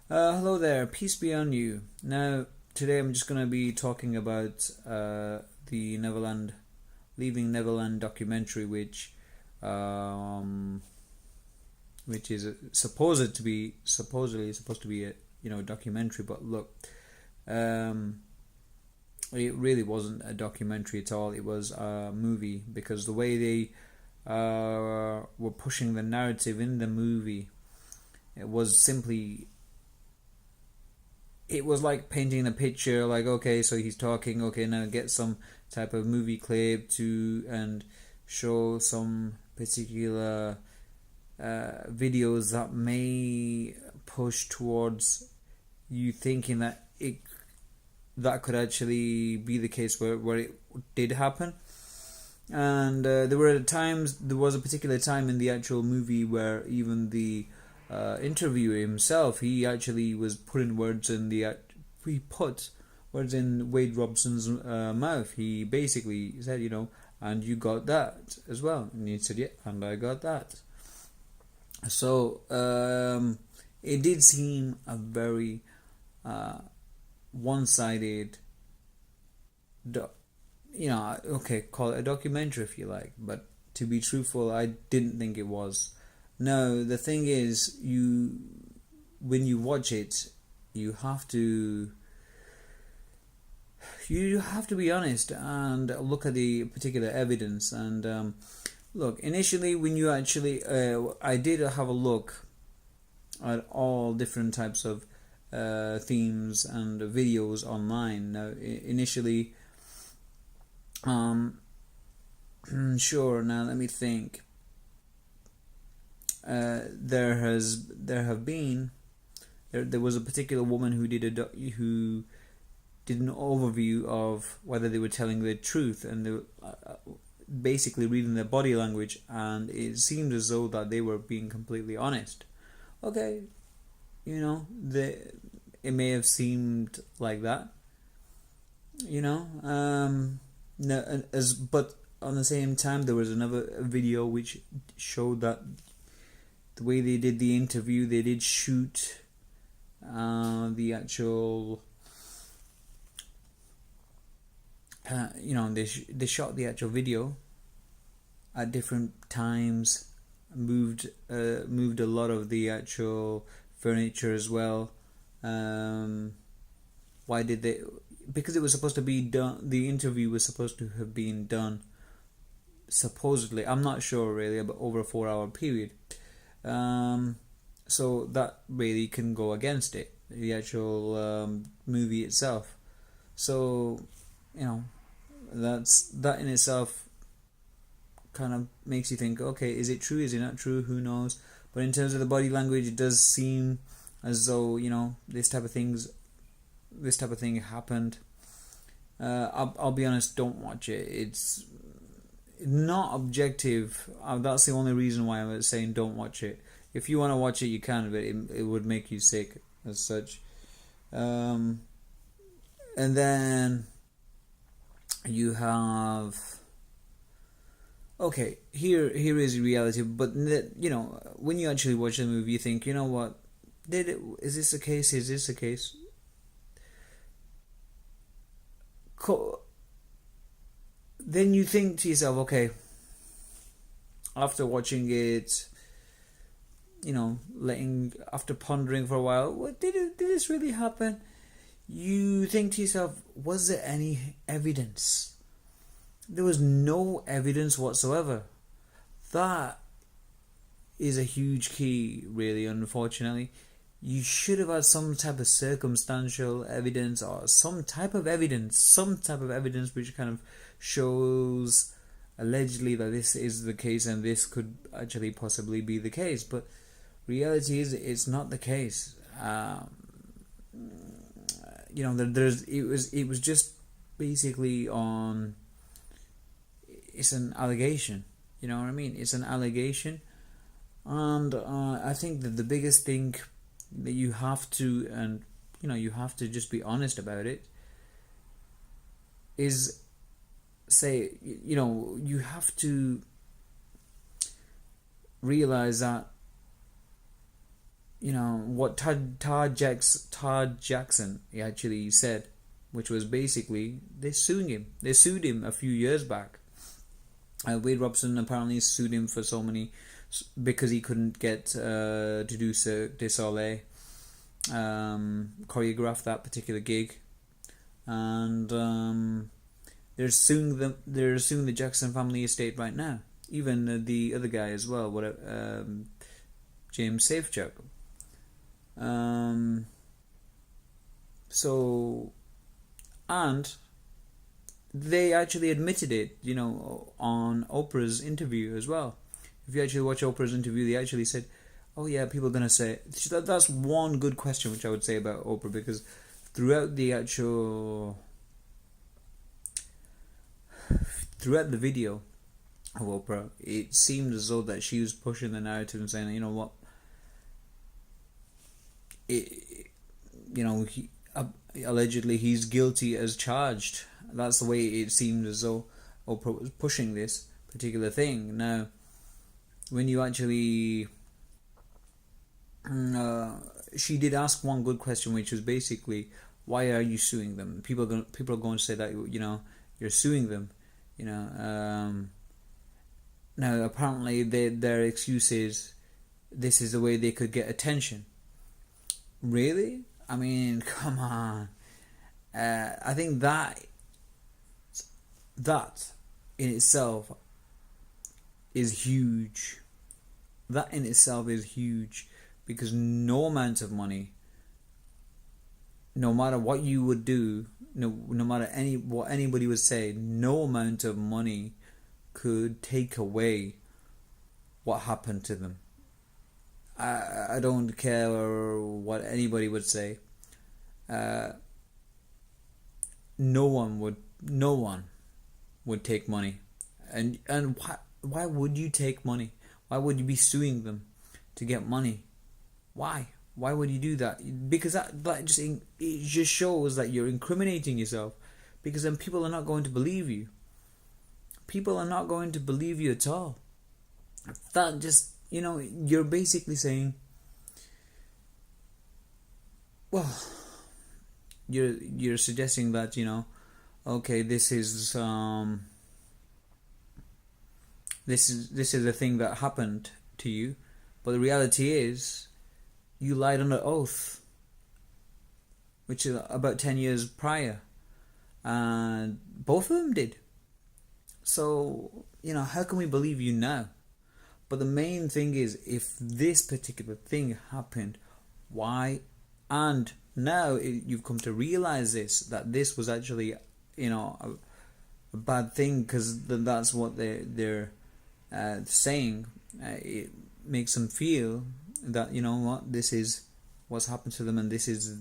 Hello there, peace be on you. Now, today I'm just going to be talking about the Leaving Neverland documentary, um, which is supposedly supposed to be a documentary. But look, um, it really wasn't a documentary at all. It was a movie because the way they were pushing the narrative in the movie, it was simply it was like painting a picture, like, okay, so he's talking, okay, now get some type of movie clip to and show some particular videos that may push towards you thinking that that could actually be the case where it did happen. And there was a particular time in the actual movie where even the interviewer himself, he actually was putting words in he put words in Wade Robson's mouth. He basically said, and you got that as well. And he said, yeah, and I got that. So it did seem a very one-sided, okay, call it a documentary if you like, but to be truthful, I didn't think it was. No, the thing is, when you watch it, you have to you have to be honest and look at the particular evidence. And look, initially, when you actually, I did have a look at all different types of themes and videos online. Now, initially, sure. Now let me think. There was a particular woman who who did an overview of whether they were telling the truth, and they were basically reading their body language, and it seemed as though that they were being completely honest. Okay, it may have seemed like that, no, but on the same time, there was another video which showed that the way they did the interview, they did shoot the actual, they shot the actual video at different times, moved a lot of the actual furniture as well. Why did they? Because it was supposed to be done. The interview was supposed to have been done. Supposedly, I'm not sure really, but over a 4 hour period. So that really can go against it, the actual movie itself. So, that in itself kind of makes you think, okay, is it true? Is it not true? Who knows? But in terms of the body language, it does seem as though this type of thing happened. I'll be honest, don't watch it. It's not objective. That's the only reason why I was saying don't watch it. If you want to watch it, you can, but it would make you sick as such. And then you have, okay, here is reality. But when you actually watch the movie, you think, what? Is this the case? Is this the case? Then you think to yourself, okay, after watching it, after pondering for a while, what did this really happen? You think to yourself, was there any evidence? There was no evidence whatsoever. That is a huge key, really, unfortunately. You should have had some type of circumstantial evidence or some type of evidence which kind of shows allegedly that this is the case and this could actually possibly be the case. But reality is, it's not the case. It was just basically on. It's an allegation. You know what I mean? It's an allegation, and I think that the biggest thing that you have to, and you have to just be honest about it, is say, you have to realize that what Todd Jackson he actually said, which was basically they sued him. They sued him a few years back. Wade Robson apparently sued him for so many because he couldn't get to do Cirque du Soleil, choreograph that particular gig, and they're suing them. They're suing the Jackson family estate right now. Even the other guy as well, James Safechuck. So, and they actually admitted it, on Oprah's interview as well. If you actually watch Oprah's interview, they actually said, "Oh yeah, people are gonna say." That's one good question which I would say about Oprah, because throughout the video of Oprah, it seemed as though that she was pushing the narrative and saying, "You know what? Allegedly he's guilty as charged." That's the way it seemed as though Oprah was pushing this particular thing. Now, when you actually, she did ask one good question, which was basically, "Why are you suing them?" People are going to say that you're suing them. Now apparently their excuse is this is the way they could get attention. Really? I mean, come on. I think that in itself is huge. That in itself is huge, because no amount of money, no matter what you would do, no matter what anybody would say, no amount of money could take away what happened to them. I don't care what anybody would say. No one would take money, and why would you take money? Why would you be suing them to get money? Why would you do that? Because that just shows that you're incriminating yourself, because then people are not going to believe you. People are not going to believe you at all. That just, you're basically saying, well, you're suggesting that, okay, this is a thing that happened to you, but the reality is you lied under oath, which is about 10 years prior, and both of them did. So, how can we believe you now? But the main thing is, if this particular thing happened, why? And now you've come to realize that this was actually, a bad thing, because that's what they're saying. It makes them feel that, this is what's happened to them, and this is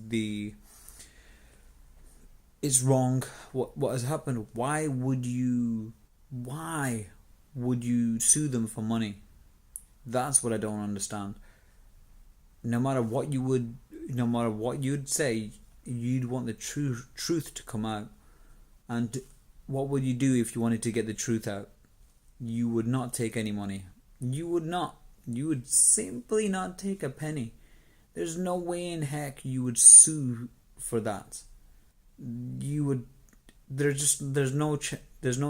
it's wrong. What has happened? Why would you sue them for money? That's what I don't understand. No matter what you'd say, you'd want the truth to come out. And what would you do if you wanted to get the truth out? You would not take any money. You would not. You would simply not take a penny. There's no way in heck you would sue for that. You would. There's no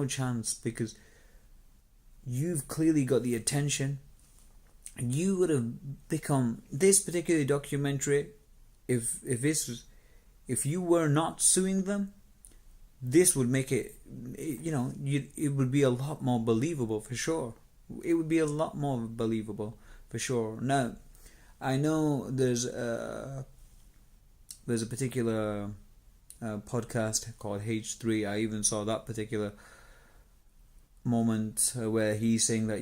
chance, because you've clearly got the attention. You would have become this particular documentary. If you were not suing them, this would make it. It would be a lot more believable for sure. It would be a lot more believable for sure. Now, I know there's a particular podcast called H3. I even saw that particular moment where he's saying that,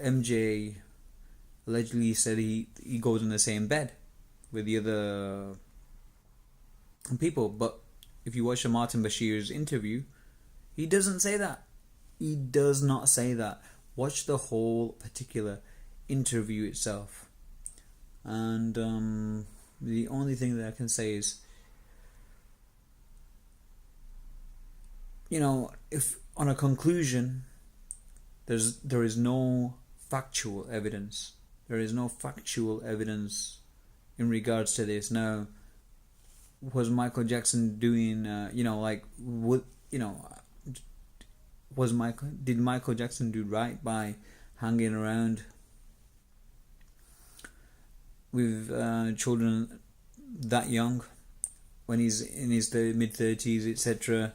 MJ allegedly said he goes in the same bed with the other people, but if you watch the Martin Bashir's interview, he doesn't say that. He does not say that. Watch the whole particular interview itself, and the only thing that I can say is, if on a conclusion, there is no factual evidence There is no factual evidence in regards to this. Now, was Michael Jackson doing, did Michael Jackson do right by hanging around with children that young when he's in his mid-30s, etc.?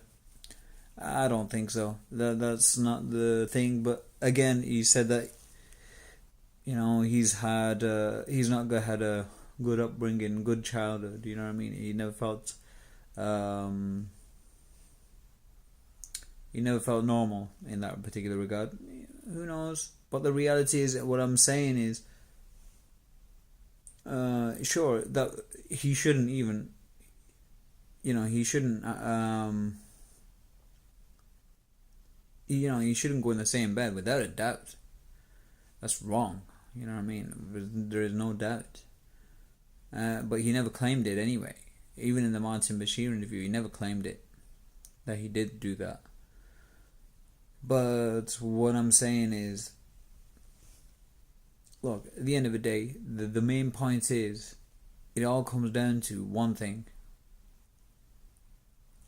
I don't think so. That's not the thing. But again, he said that he's had had a good upbringing, good childhood. You know what I mean? He never felt normal in that particular regard. Who knows? But the reality is, what I'm saying is, sure, that he shouldn't even, he shouldn't, he shouldn't go in the same bed, without a doubt. That's wrong. You know what I mean? There is no doubt. But he never claimed it anyway. Even in the Martin Bashir interview, he never claimed it, that he did do that. But what I'm saying is, look, at the end of the day, the main point is, it all comes down to one thing.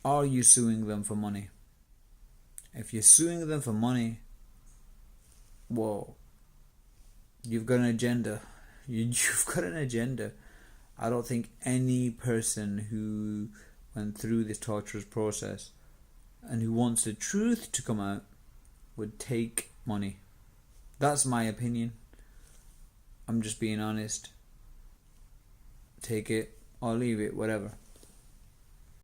Are you suing them for money? If you're suing them for money, well, you've got an agenda. You've got an agenda. I don't think any person who went through this torturous process and who wants the truth to come out would take money. That's my opinion. I'm just being honest. Take it or leave it, whatever.